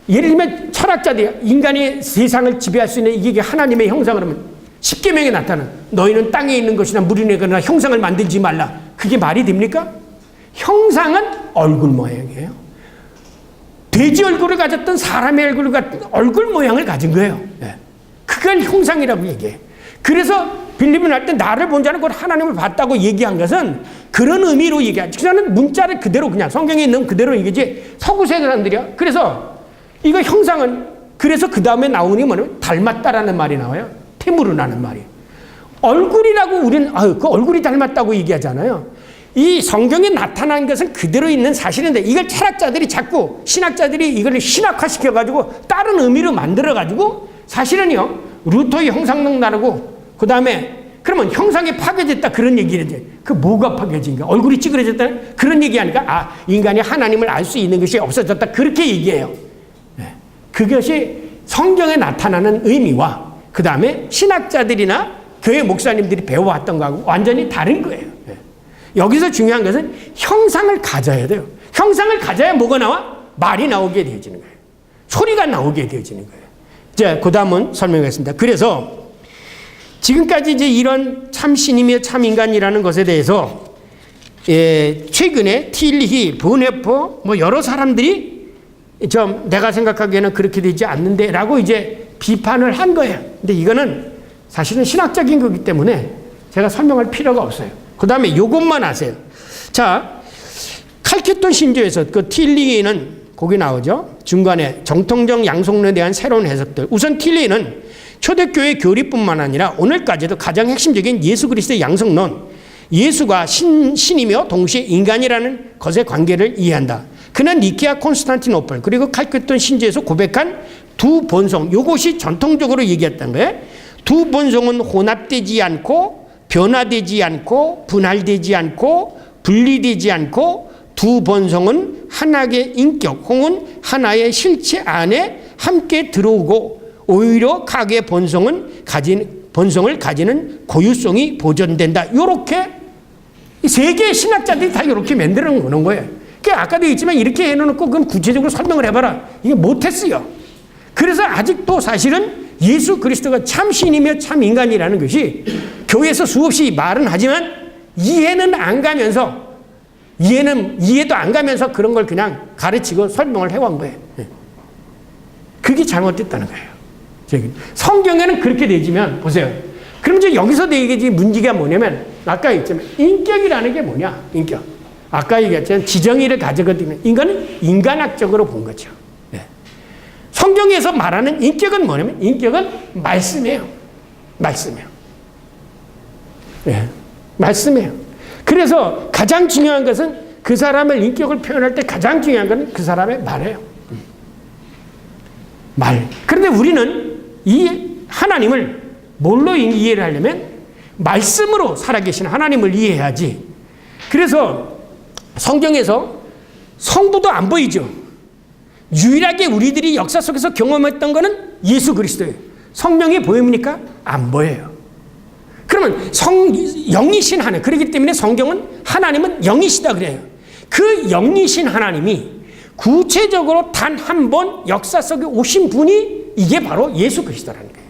[SPEAKER 1] 예를 들면 철학자들이 인간이 세상을 지배할 수 있는 이게 하나님의 형상을 하면 십계명에 나타나는 너희는 땅에 있는 것이나 물이 내거나 형상을 만들지 말라. 그게 말이 됩니까? 형상은 얼굴 모양이에요. 돼지 얼굴을 가졌던 사람의 얼굴 모양을 가진 거예요. 그걸 형상이라고 얘기해요. 그래서 빌립은 할 때 나를 본 자는 곧 하나님을 봤다고 얘기한 것은 그런 의미로 얘기하지. 그냥 문자를 그대로 그냥 성경에 있는 그대로 얘기지. 서구세 사람들이야. 그래서 이거 형상은 그래서 그 다음에 나오는 게 뭐냐면 닮았다라는 말이 나와요. 테무르라는 말이. 얼굴이라고 우리는 그 얼굴이 닮았다고 얘기하잖아요. 이 성경에 나타난 것은 그대로 있는 사실인데 이걸 철학자들이 자꾸 신학자들이 이걸 신학화시켜가지고 다른 의미로 만들어가지고 사실은요 루터의 형상론 나르고 그 다음에 그러면 형상이 파괴됐다 그런 얘기를 이제 그 뭐가 파괴진가 얼굴이 찌그러졌다 그런 얘기하니까 인간이 하나님을 알 수 있는 것이 없어졌다 그렇게 얘기해요. 네. 그것이 성경에 나타나는 의미와 그 다음에 신학자들이나 교회 목사님들이 배워왔던 거하고 완전히 다른 거예요. 네. 여기서 중요한 것은 형상을 가져야 돼요. 형상을 가져야 뭐가 나와? 말이 나오게 되어지는 거예요. 소리가 나오게 되어지는 거예요. 이제 그 다음은 설명하겠습니다. 그래서 지금까지 이제 이런 참 신이며 참 인간이라는 것에 대해서 최근에 틸히, 보네포 뭐 여러 사람들이 좀 내가 생각하기에는 그렇게 되지 않는데라고 이제 비판을 한 거예요. 근데 이거는 사실은 신학적인 거기 때문에 제가 설명할 필요가 없어요. 그 다음에 이것만 아세요. 자, 칼케톤 신조에서 그 틸리는 거기 나오죠. 중간에 정통적 양성론에 대한 새로운 해석들. 우선 틸리는 초대교회 교리뿐만 아니라 오늘까지도 가장 핵심적인 예수 그리스도의 양성론, 예수가 신이며 동시에 인간이라는 것의 관계를 이해한다. 그는 니케아 콘스탄티노플 그리고 칼케톤 신조에서 고백한 두 본성, 이것이 전통적으로 얘기했던 거예요. 두 본성은 혼합되지 않고 변화되지 않고 분할되지 않고 분리되지 않고 두 본성은 하나의 인격 혹은 하나의 실체 안에 함께 들어오고 오히려 각의 본성을 가지는 고유성이 보존된다. 이렇게 세 개의 신학자들이 다 이렇게 만들어 놓은 거예요. 그러니까 아까도 있지만 이렇게 해놓고 그럼 구체적으로 설명을 해봐라. 이게 못했어요. 그래서 아직도 사실은 예수 그리스도가 참 신이며 참 인간이라는 것이 교회에서 수없이 말은 하지만 이해는 안 가면서 이해도 안 가면서 그런 걸 그냥 가르치고 설명을 해온 거예요. 그게 잘못됐다는 거예요. 성경에는 그렇게 되지만 보세요. 그럼 이제 여기서 되게 문제가 뭐냐면 아까 했지만 인격이라는 게 뭐냐? 인격. 아까 얘기했지만 지정의를 가져거든요. 인간은 인간학적으로 본 거죠. 네. 성경에서 말하는 인격은 뭐냐면 인격은 말씀이에요. 말씀이에요. 네. 말씀이에요. 그래서 가장 중요한 것은 그 사람의 인격을 표현할 때 가장 중요한 것은 그 사람의 말이에요. 말. 그런데 우리는 이 하나님을 뭘로 이해를 하려면 말씀으로 살아계신 하나님을 이해해야지. 그래서 성경에서 성부도 안 보이죠. 유일하게 우리들이 역사 속에서 경험했던 것은 예수 그리스도예요. 성령이 보입니까? 안 보여요. 그러면 영이신 하나님. 그렇기 때문에 성경은 하나님은 영이시다 그래요. 그 영이신 하나님이 구체적으로 단 한 번 역사 속에 오신 분이 이게 바로 예수 그리스도라는 거예요.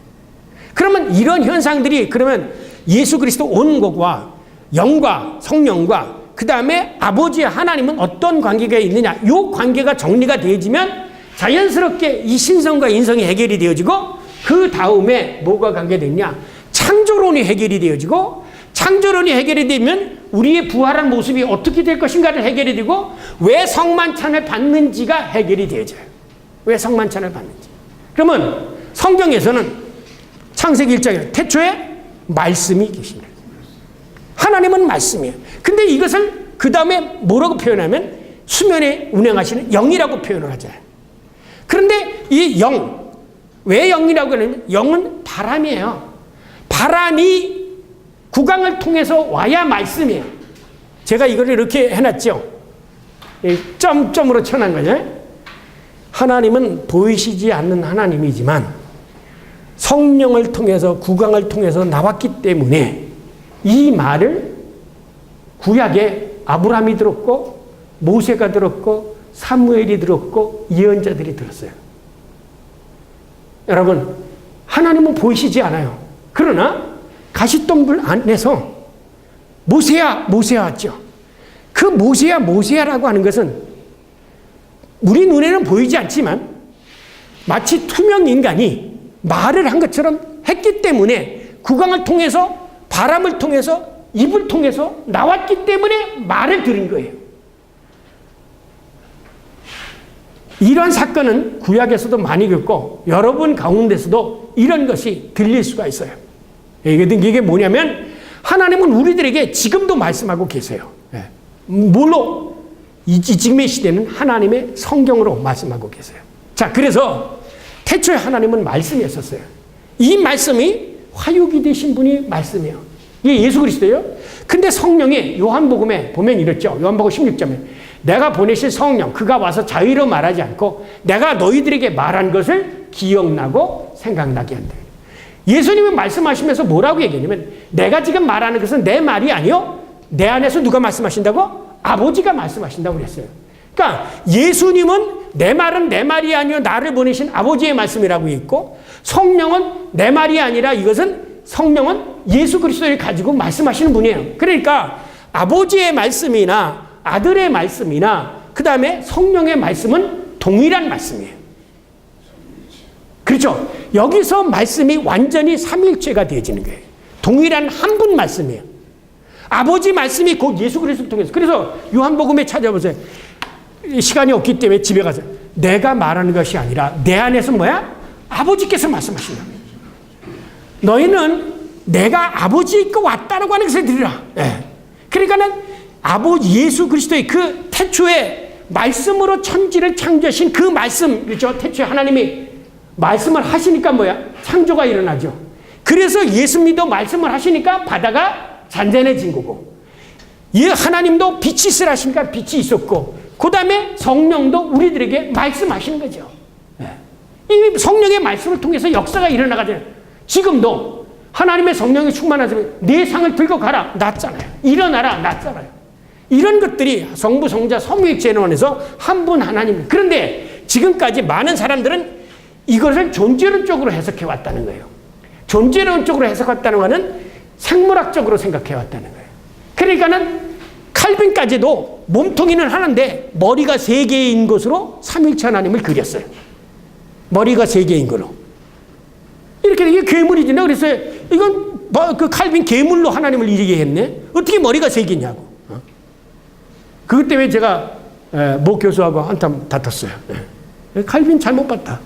[SPEAKER 1] 그러면 이런 현상들이 그러면 예수 그리스도 온 것과 영과 성령과 그 다음에 아버지 하나님은 어떤 관계가 있느냐 이 관계가 정리가 되어지면 자연스럽게 이 신성과 인성이 해결이 되어지고 그 다음에 뭐가 관계되냐 창조론이 해결이 되어지고 창조론이 해결이 되면 우리의 부활한 모습이 어떻게 될 것인가를 해결이 되고 왜 성만찬을 받는지가 해결이 되어져요. 왜 성만찬을 받는지. 그러면 성경에서는 창세기 1장에 태초에 말씀이 계십니다. 하나님은 말씀이에요. 근데 이것을 그 다음에 뭐라고 표현하면 수면에 운행하시는 영이라고 표현을 하잖아요. 그런데 이 영, 왜 영이라고 하냐면 영은 바람이에요. 바람이 구강을 통해서 와야 말씀이에요. 제가 이걸 이렇게 해놨죠. 점점으로 쳐놓은 거죠. 하나님은 보이시지 않는 하나님이지만 성령을 통해서 구강을 통해서 나왔기 때문에 이 말을 구약에 아브라함이 들었고 모세가 들었고 사무엘이 들었고 예언자들이 들었어요. 여러분 하나님은 보이시지 않아요. 그러나 가시덤불 안에서 모세야 왔죠. 그 모세야라고 하는 것은 우리 눈에는 보이지 않지만 마치 투명 인간이 말을 한 것처럼 했기 때문에 구강을 통해서 바람을 통해서 입을 통해서 나왔기 때문에 말을 들은 거예요. 이러한 사건은 구약에서도 많이 겪고 여러분 가운데서도 이런 것이 들릴 수가 있어요. 이게 뭐냐면 하나님은 우리들에게 지금도 말씀하고 계세요. 뭘로? 지금의 시대는 하나님의 성경으로 말씀하고 계세요. 자, 그래서 태초에 하나님은 말씀이었었어요. 이 말씀이 화육이 되신 분이 말씀이에요. 이게 예수 그리스도예요. 근데 성령이 요한복음에 보면 이랬죠. 요한복음 16장에 내가 보내실 성령 그가 와서 자의로 말하지 않고 내가 너희들에게 말한 것을 기억나고 생각나게 한다. 예수님은 말씀하시면서 뭐라고 얘기했냐면 내가 지금 말하는 것은 내 말이 아니요 내 안에서 누가 말씀하신다고? 아버지가 말씀하신다고 그랬어요. 그러니까 예수님은 내 말은 내 말이 아니요 나를 보내신 아버지의 말씀이라고 했고 성령은 내 말이 아니라 이것은 성령은 예수 그리스도를 가지고 말씀하시는 분이에요. 그러니까 아버지의 말씀이나 아들의 말씀이나 그 다음에 성령의 말씀은 동일한 말씀이에요. 그렇죠? 여기서 말씀이 완전히 삼일체가 되어지는 거예요. 동일한 한 분 말씀이에요. 아버지 말씀이 곧 예수 그리스도를 통해서. 그래서 요한복음에 찾아보세요. 시간이 없기 때문에 집에 가서 내가 말하는 것이 아니라 내 안에서 뭐야? 아버지께서 말씀하신다. 너희는 내가 아버지 있고 왔다라고 하는 것을 들으라. 그러니까는 아버지 예수 그리스도의 그 태초에 말씀으로 천지를 창조하신 그 말씀, 그렇죠? 태초에 하나님이 말씀을 하시니까 뭐야? 창조가 일어나죠. 그래서 예수님도 말씀을 하시니까 바다가 잔잔해진 거고, 하나님도 빛이 있으라 하시니까 빛이 있었고, 그 다음에 성령도 우리들에게 말씀하시는 거죠. 이 성령의 말씀을 통해서 역사가 일어나가잖아요. 지금도 하나님의 성령이 충만하시면 내 상을 들고 가라 낫잖아요. 일어나라 낫잖아요. 이런 것들이 성부, 성자, 삼위일체론에서 한 분 하나님. 그런데 지금까지 많은 사람들은 이것을 존재론적으로 해석해 왔다는 거예요. 존재론적으로 해석했다는 것은 생물학적으로 생각해 왔다는 거예요. 그러니까는 칼빈까지도 몸통이는 하나인데 머리가 세 개인 것으로 삼위일체 하나님을 그렸어요. 머리가 세 개인 거로. 이렇게 이게 괴물이지. 내가 그랬어요. 이건 그 칼빈 괴물로 하나님을 얘기했네. 어떻게 머리가 세 개냐고. 그것 때문에 제가 모 교수하고 한참 다퉜어요. 칼빈 잘못 봤다.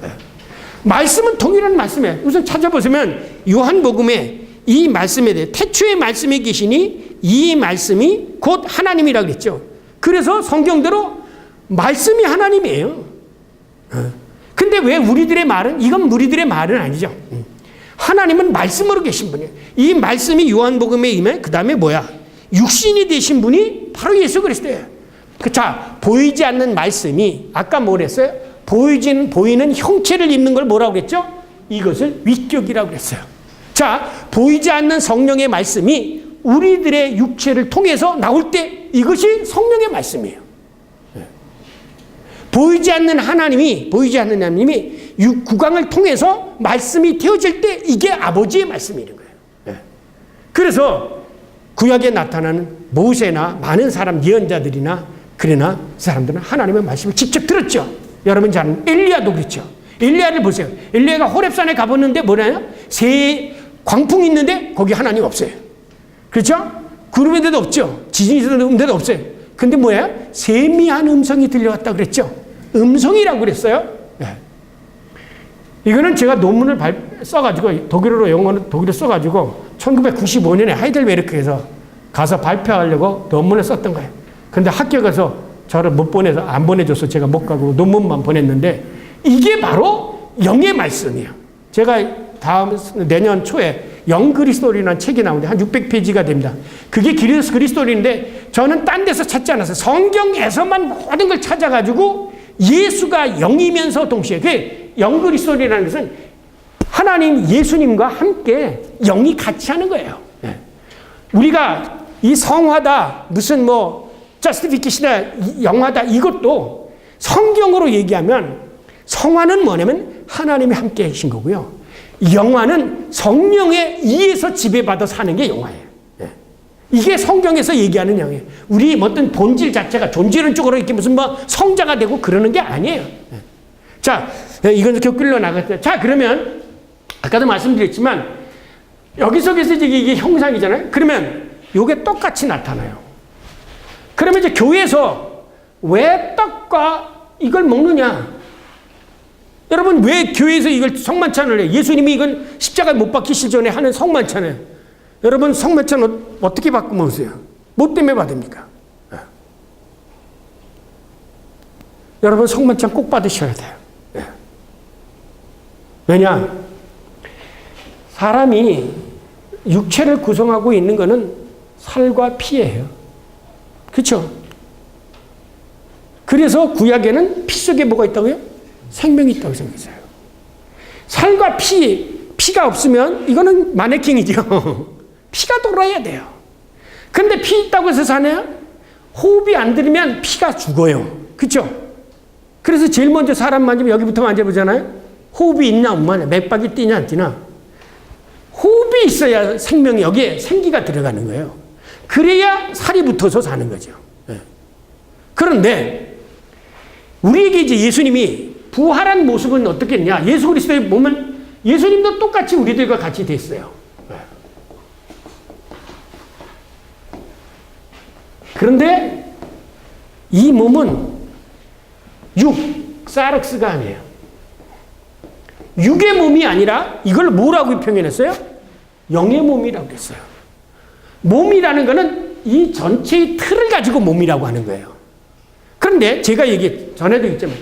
[SPEAKER 1] 말씀은 동일한 말씀이에요. 우선 찾아보시면 요한복음에 이 말씀에 대해 태초의 말씀이 계시니 이 말씀이 곧 하나님이라고 그랬죠. 그래서 성경대로 말씀이 하나님이에요. 근데 왜 우리들의 말은 이건 우리들의 말은 아니죠. 하나님은 말씀으로 계신 분이에요. 이 말씀이 요한복음에 임해 그 다음에 뭐야? 육신이 되신 분이 바로 예수 그리스도예요. 자, 보이지 않는 말씀이 아까 뭐랬어요? 보이는 형체를 입는 걸 뭐라고 그랬죠? 이것을 위격이라고 그랬어요. 자, 보이지 않는 성령의 말씀이 우리들의 육체를 통해서 나올 때 이것이 성령의 말씀이에요. 보이지 않는 하나님이 구강을 통해서 말씀이 되어질 때 이게 아버지의 말씀이 있는 거예요. 그래서 구약에 나타나는 모세나 많은 사람 예언자들이나 그러나 그 사람들은 하나님의 말씀을 직접 들었죠. 여러분 잘 아는 엘리야도 그렇죠. 엘리야를 보세요. 엘리야가 호렙산에 가봤는데 뭐냐요? 새 광풍이 있는데 거기 하나님 없어요. 그렇죠? 구름인데도 없죠. 지진이 있는데도 없어요. 근데 뭐야? 세미한 음성이 들려왔다 그랬죠. 음성이라고 그랬어요. 이거는 제가 논문을 써가지고 독일어 써가지고 1995년에 하이델베르크에서 가서 발표하려고 논문을 썼던 거예요. 근데 학교 가서 저를 못 보내서 안 보내줘서 제가 못 가고 논문만 보냈는데 이게 바로 영의 말씀이에요. 제가 내년 초에 영그리스도리라는 책이 나오는데 한 600페이지가 됩니다. 그게 그리스도리인데 저는 딴 데서 찾지 않았어요. 성경에서만 모든 걸 찾아가지고 예수가 영이면서 동시에 그 영그리스도리라는 것은 하나님 예수님과 함께 영이 같이 하는 거예요. 우리가 이 성화다 무슨 justification이다 영화다 이것도 성경으로 얘기하면 성화는 뭐냐면 하나님이 함께 하신 거고요. 영화는 성령에 의해서 지배받아 사는 게 영화예요. 이게 성경에서 얘기하는 영이에요. 우리 어떤 본질 자체가 존재론적으로 이렇게 무슨 성자가 되고 그러는 게 아니에요. 자, 이건 이렇게 끌려 나갔어요. 자, 그러면 아까도 말씀드렸지만 여기서 이게 형상이잖아요. 그러면 이게 똑같이 나타나요. 그러면 이제 교회에서 왜 떡과 이걸 먹느냐? 여러분, 왜 교회에서 이걸 성만찬을 해요? 예수님이 이건 십자가에 못 박히시기 전에 하는 성만찬을. 여러분, 성만찬 어떻게 받고 먹으세요? 뭐 때문에 받습니까? 여러분, 성만찬 꼭 받으셔야 돼요. 왜냐? 사람이 육체를 구성하고 있는 것은 살과 피예요. 그렇죠? 그래서 구약에는 피 속에 뭐가 있다고요? 생명이 있다고 생각했어요. 살과 피가 없으면 이거는 마네킹이죠. 피가 돌아야 돼요. 그런데 피 있다고 해서 사나요? 호흡이 안 들으면 피가 죽어요. 그렇죠? 그래서 제일 먼저 사람 만지면 여기부터 만져보잖아요. 호흡이 있나 없나, 맥박이 뛰냐 안 뛰나. 호흡이 있어야 생명이 여기에 생기가 들어가는 거예요. 그래야 살이 붙어서 사는 거죠. 그런데 우리에게 이제 예수님이 부활한 모습은 어떻겠냐? 예수 그리스도의 몸은 예수님도 똑같이 우리들과 같이 됐어요. 그런데 이 몸은 사르크스가 아니에요. 육의 몸이 아니라 이걸 뭐라고 표현했어요? 영의 몸이라고 했어요. 몸이라는 것은 이 전체의 틀을 가지고 몸이라고 하는 거예요. 그런데 제가 전에도 있지만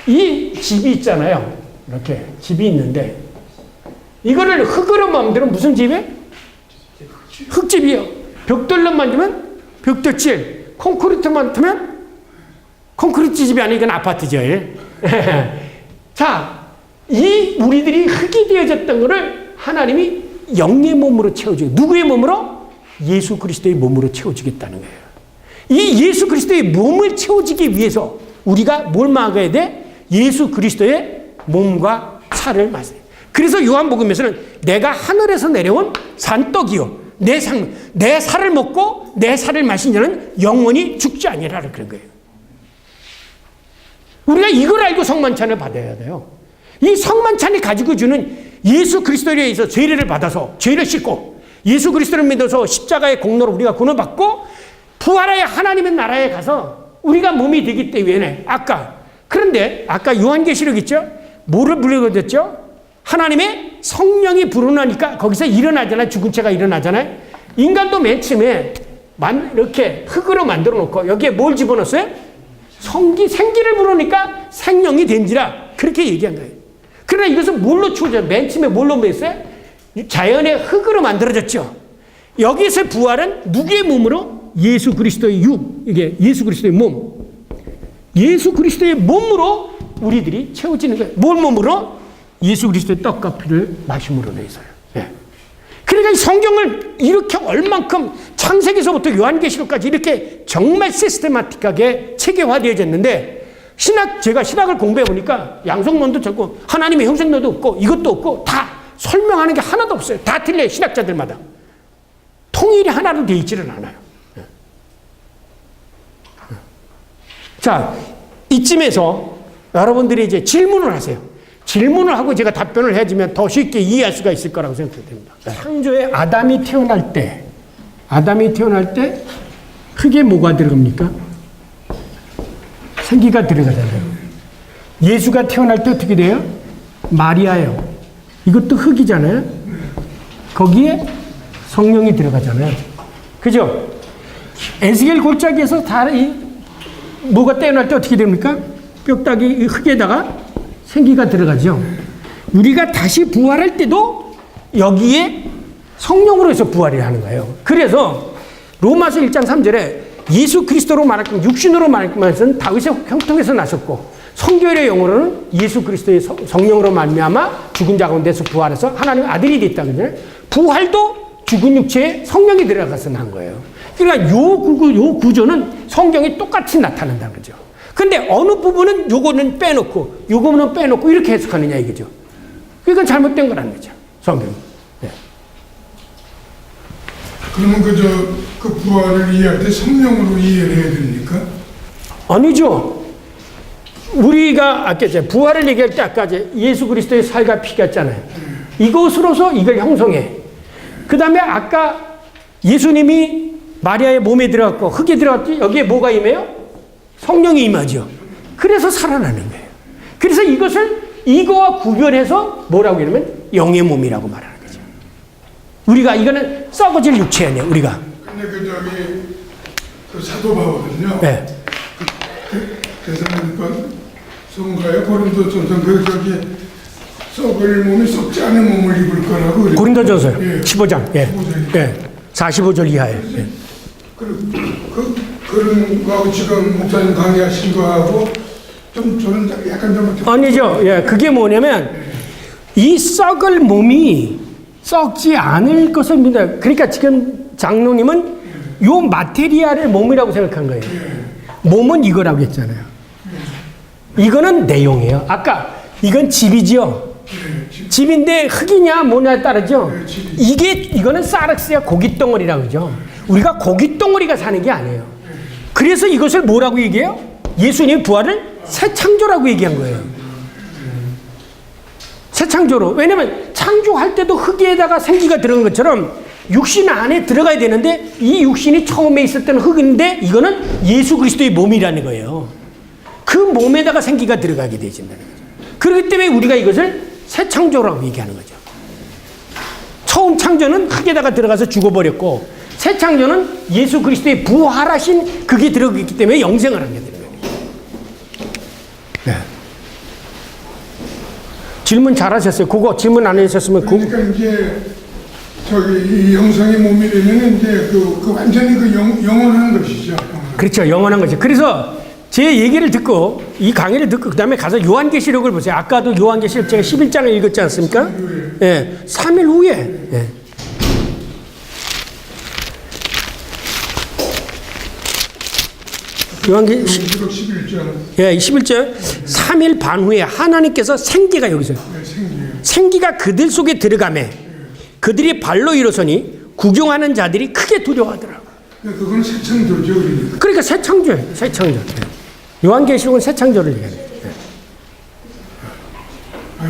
[SPEAKER 1] 이 집이 있잖아요. 이렇게 집이 있는데 이거를 흙으로 만들면 무슨 집이에요? 흙집이요. 벽돌로 만들면 벽돌집, 콘크리트만 만들면 콘크리트 집이 아니고 이건 아파트죠. 자, 이 우리들이 흙이 되어졌던 것을 하나님이 영의 몸으로 채워주고, 누구의 몸으로? 예수 그리스도의 몸으로 채워주겠다는 거예요. 이 예수 그리스도의 몸을 채워주기 위해서 우리가 뭘 막아야 돼? 예수 그리스도의 몸과 살을 마셔요. 그래서 요한복음에서는 내가 하늘에서 내려온 산떡이요 내 살을 먹고 내 살을 마신 자는 영원히 죽지 아니하리라 그런 거예요. 우리가 이걸 알고 성만찬을 받아야 돼요. 이 성만찬이 가지고 주는 예수 그리스도에 의해서 죄를 받아서 죄를 씻고 예수 그리스도를 믿어서 십자가의 공로로 우리가 구원받고 부활하여 하나님의 나라에 가서 우리가 몸이 되기 때문에 그런데 아까 요한계시록 있죠? 뭐를 불러줬죠? 하나님의 성령이 불어나니까 거기서 일어나잖아요. 죽은 채가 일어나잖아요. 인간도 맨 처음에 이렇게 흙으로 만들어 놓고 여기에 뭘 집어넣었어요? 생기를 불어니까 생명이 된지라 그렇게 얘기한 거예요. 그러나 이것은 뭘로 추워져요? 맨 처음에 뭘로 맺었어요? 자연의 흙으로 만들어졌죠. 여기서 부활은 누구의 몸으로? 예수 그리스도의 이게 예수 그리스도의 몸. 예수 그리스도의 몸으로 우리들이 채워지는 거예요. 뭘 몸으로? 예수 그리스도의 떡과 피를 마심으로 내서요. 그러니까 이 성경을 이렇게 얼만큼 창세기서부터 요한계시록까지 이렇게 정말 시스테마틱하게 체계화되어졌는데 제가 신학을 공부해 보니까 양성론도 적고 하나님의 형상론도 없고 이것도 없고 다 설명하는 게 하나도 없어요. 다 틀려요. 신학자들마다. 통일이 하나로 되어 있지는 않아요. 자, 이쯤에서 여러분들이 이제 질문을 하세요. 질문을 하고 제가 답변을 해주면 더 쉽게 이해할 수가 있을 거라고 생각됩니다. 창조의 아담이 태어날 때 흙에 뭐가 들어갑니까? 생기가 들어가잖아요. 예수가 태어날 때 어떻게 돼요? 마리아예요. 이것도 흙이잖아요. 거기에 성령이 들어가잖아요. 그죠? 에스겔 골짜기에서 뭐가 태어날 때 어떻게 됩니까? 뼈다귀 흙에다가 생기가 들어가죠. 우리가 다시 부활할 때도 여기에 성령으로 해서 부활을 하는 거예요. 그래서 로마서 1장 3절에 예수 그리스도로 말하면 육신으로 말하면 다윗의 형통에서 나셨고 성결의 영으로는 예수 그리스도의 성령으로 말미암아 죽은 자 가운데서 부활해서 하나님의 아들이 됐다 그러잖아요. 부활도 죽은 육체에 성령이 들어가서 난 거예요. 그러니까 요 구조는 성경이 똑같이 나타난다는 거죠. 근데 어느 부분은 요거는 빼놓고 요거는 빼놓고 이렇게 해석하느냐 이거죠. 그건 잘못된 거라는 거죠. 성경. 네.
[SPEAKER 2] 그러면 그 부활을 이해할 때 성령으로 이해를 해야 됩니까?
[SPEAKER 1] 아니죠. 우리가 아까 부활을 얘기할 때 아까 예수 그리스도의 살과 피가 있잖아요. 이것으로서 이걸 형성해. 그 다음에 아까 예수님이 마리아의 몸에 들어갔고 흙에 들어갔더니 여기에 뭐가 임해요? 성령이 임하죠. 그래서 살아나는 거예요. 그래서 이것을 이거와 구별해서 뭐라고 하냐면 영의 몸이라고 말하는 거죠. 우리가 이거는 썩어질 육체 아니에요. 우리가.
[SPEAKER 2] 근데 그 사도 바울은요.
[SPEAKER 1] 네.
[SPEAKER 2] 대사니까 성가에 고린도전서 썩을 몸이 썩지 않은 몸을 입을 거라고 그래요.
[SPEAKER 1] 고린도전서
[SPEAKER 2] 예.
[SPEAKER 1] 15장. 예.
[SPEAKER 2] 15장.
[SPEAKER 1] 예. 45절 이하에. 예.
[SPEAKER 2] 그런 거하고 지금 목사님 강의하신 거하고 좀 저는 약간 좀
[SPEAKER 1] 아니죠. 예. 그게 뭐냐면 이 썩을 몸이 썩지 않을 것을 믿어요. 그러니까 지금 장로님은 요 마테리알의 몸이라고 생각한 거예요. 몸은 이거라고 했잖아요. 이거는 내용이에요. 아까 이건 집이죠. 집인데 흙이냐 뭐냐에 따르죠. 이거는 사르스야 고깃덩어리라고 그러죠. 우리가 고깃덩어리가 사는 게 아니에요. 그래서 이것을 뭐라고 얘기해요? 예수님 부활을 새 창조라고 얘기한 거예요. 새 창조로. 왜냐면 창조할 때도 흙에다가 생기가 들어간 것처럼 육신 안에 들어가야 되는데 이 육신이 처음에 있었던 흙인데 이거는 예수 그리스도의 몸이라는 거예요. 그 몸에다가 생기가 들어가게 되신다는 거죠. 그렇기 때문에 우리가 이것을 새 창조라고 얘기하는 거죠. 처음 창조는 흙에다가 들어가서 죽어버렸고 새 창조는 예수 그리스도의 부활하신 그게 들어갔기 때문에 영생을 하게 되는 거예요. 네. 질문 잘하셨어요. 그거 질문 안 해주셨으면
[SPEAKER 2] 그러니까 이제 이 형상의 몸이 되면 이제 그 완전히 영원한 것이죠.
[SPEAKER 1] 그렇죠. 영원한 거죠. 그래서 제 얘기를 듣고 이 강의를 듣고 그 다음에 가서 요한계시록을 보세요. 아까도 요한계시록 제가 11장을 읽었지 않습니까? 예, 3일 후에. 예.
[SPEAKER 2] 요한계시록 11장.
[SPEAKER 1] 예, 11절 3일 반 후에 하나님께서 생기가 여기서 생기가 그들 속에 들어가매 그들이 발로 일어서니 구경하는 자들이 크게 두려워하더라고요.
[SPEAKER 2] 그건 새 창조죠.
[SPEAKER 1] 그러니까 새 창조예요. 새 창조. 요한계시록은 새 창조를 얘기해요.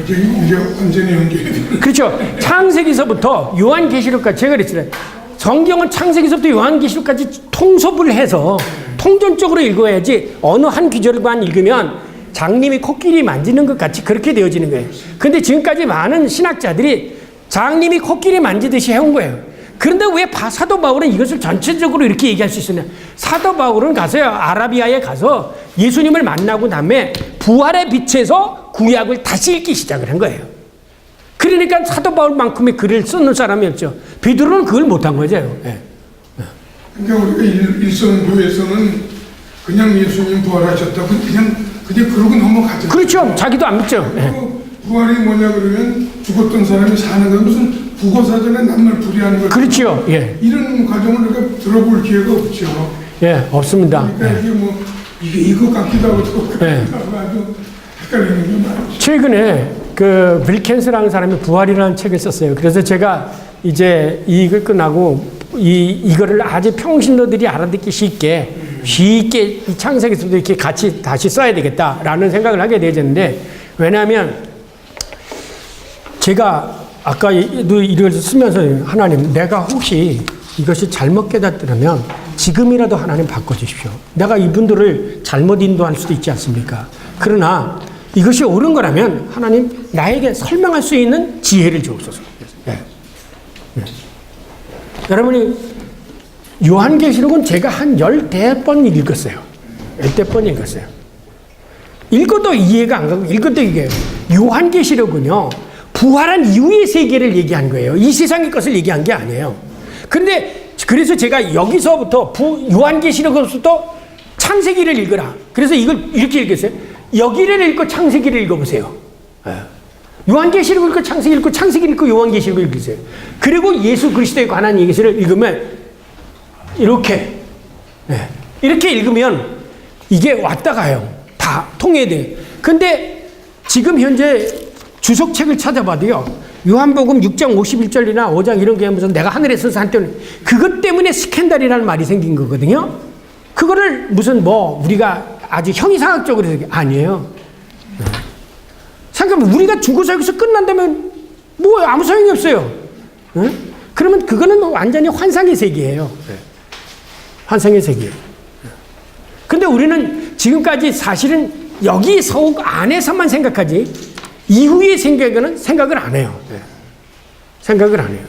[SPEAKER 2] 이제 완전히 연결이
[SPEAKER 1] 그렇죠. 창세기서부터 요한계시록까지 제가 그랬잖아요. 성경은 창세기서부터 요한계시록까지 통섭을 해서 통전적으로 읽어야지 어느 한 구절만 읽으면 장님이 코끼리 만지는 것 같이 그렇게 되어지는 거예요. 그런데 지금까지 많은 신학자들이 장님이 코끼리 만지듯이 해온 거예요. 그런데 왜 사도 바울은 이것을 전체적으로 이렇게 얘기할 수 있었냐? 사도 바울은 가서요, 아라비아에 가서 예수님을 만나고 다음에 부활의 빛에서 구약을 다시 읽기 시작을 한 거예요. 그러니까 사도 바울만큼의 글을 쓰는 사람이 없죠. 베드로는 그걸 못한 거죠. 예.
[SPEAKER 2] 그러니까 우리가 일선교에서는 그냥 예수님 부활하셨다고 그냥 그러고 넘어가죠.
[SPEAKER 1] 그렇죠. 자기도 안 믿죠. 예.
[SPEAKER 2] 부활이 뭐냐 그러면 죽었던 사람이 사는 건 무슨 국어사전에 남을 불이하는 거.
[SPEAKER 1] 그렇죠. 예.
[SPEAKER 2] 이런 과정을 우리가 들어볼 기회가 없죠.
[SPEAKER 1] 예, 없습니다.
[SPEAKER 2] 그러니까 이게 이거 같기도 하고 또 아주 헷갈리는 게 많죠.
[SPEAKER 1] 최근에 그 빌켄스라는 사람이 부활이라는 책을 썼어요. 그래서 제가 이제 이걸 끝나고 이거를 아주 평신도들이 알아듣기 쉽게 이 창세기서도 이렇게 같이 다시 써야 되겠다라는 생각을 하게 되었는데, 왜냐하면 제가 아까도 이걸 쓰면서 하나님, 내가 혹시 이것이 잘못 깨닫더라면 지금이라도 하나님 바꿔주십시오. 내가 이분들을 잘못 인도할 수도 있지 않습니까? 그러나 이것이 옳은 거라면 하나님 나에게 설명할 수 있는 지혜를 주옵소서. 네. 네. 여러분이 요한계시록은 제가 한 10번 읽었어요. 10번 읽었어요. 읽어도 이해가 안 가고 읽어도 이게 요한계시록은요, 부활한 이후의 세계를 얘기한 거예요. 이 세상의 것을 얘기한 게 아니에요. 그런데 그래서 제가 여기서부터 요한계시록부터 창세기를 읽으라. 그래서 이걸 이렇게 읽었어요. 여기를 읽고 창세기를 읽어보세요. 요한계시록을 읽고 창세기를 읽고 창세기를 읽고 요한계시록을 읽으세요. 그리고 예수 그리스도에 관한 얘기를 읽으면 이렇게 이렇게 읽으면 이게 왔다 가요. 다 통해야 돼요. 근데 지금 현재 주석책을 찾아봐도요, 요한복음 6장 51절이나 5장 이런 게 무슨 내가 하늘에서 산 때는 그것 때문에 스캔들이라는 말이 생긴 거거든요. 그거를 무슨 우리가 아주 형이상학적으로 아니에요. 생각해보면 우리가 죽어서 여기서 끝난다면 아무 소용이 없어요. 그러면 그거는 완전히 환상의 세계예요. 환상의 세계예요. 근데 우리는 지금까지 사실은 여기 속 안에서만 생각하지 이후의 생각은 안 해요. 생각을 안 해요.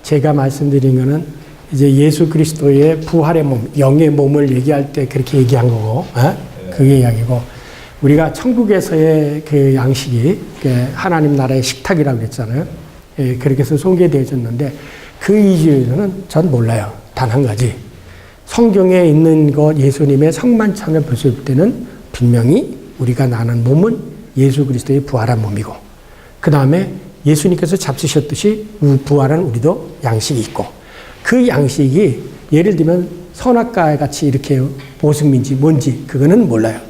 [SPEAKER 1] 제가 말씀드린 거는 이제 예수 그리스도의 부활의 몸, 영의 몸을 얘기할 때 그렇게 얘기한 거고, 그게 이야기고, 우리가 천국에서의 그 양식이 하나님 나라의 식탁이라고 그랬잖아요. 그렇게 해서 소개되어졌는데 그 이유는 전 몰라요. 단 한 가지. 성경에 있는 것 예수님의 성만찬을 보실 때는 분명히 우리가 나는 몸은 예수 그리스도의 부활한 몸이고, 그 다음에 예수님께서 잡수셨듯이 부활한 우리도 양식이 있고, 그 양식이 예를 들면 선악과 같이 이렇게 보승민지 뭔지 그거는 몰라요.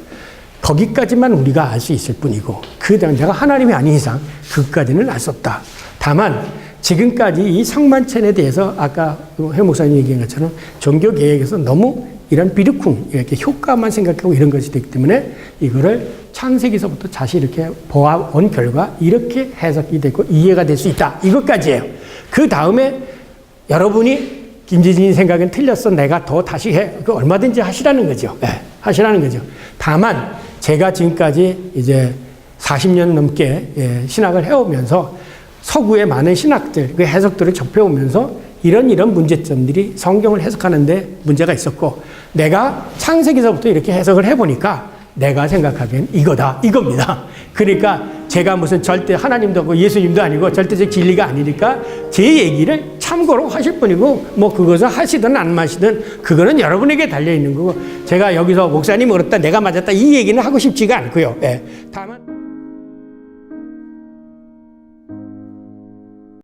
[SPEAKER 1] 거기까지만 우리가 알 수 있을 뿐이고, 그 당자가 하나님이 아닌 이상 그까지는 알 수 없다. 다만 지금까지 이 성만찬에 대해서 아까 해 목사님 얘기한 것처럼 종교 개혁에서 너무 이런 비르쿵 이렇게 효과만 생각하고 이런 것이 되기 때문에 이거를 창세기서부터 다시 이렇게 보아온 결과 이렇게 해석이 되고 이해가 될 수 있다. 이것까지예요. 그 다음에 여러분이 김재진이 생각은 틀렸어. 내가 더 다시 해. 그 얼마든지 하시라는 거죠. 하시라는 거죠. 다만 제가 지금까지 이제 40년 넘게 신학을 해오면서 서구의 많은 신학들, 그 해석들을 접해오면서 이런 문제점들이 성경을 해석하는데 문제가 있었고, 내가 창세기서부터 이렇게 해석을 해보니까 내가 생각하기엔 이겁니다. 그러니까 제가 무슨 절대 하나님도 없고 예수님도 아니고 절대적 진리가 아니니까 제 얘기를 참고로 하실 뿐이고, 뭐 그것을 하시든 안 마시든 그거는 여러분에게 달려있는 거고, 제가 여기서 목사님 그렇다 내가 맞았다 이 얘기는 하고 싶지가 않고요. 다만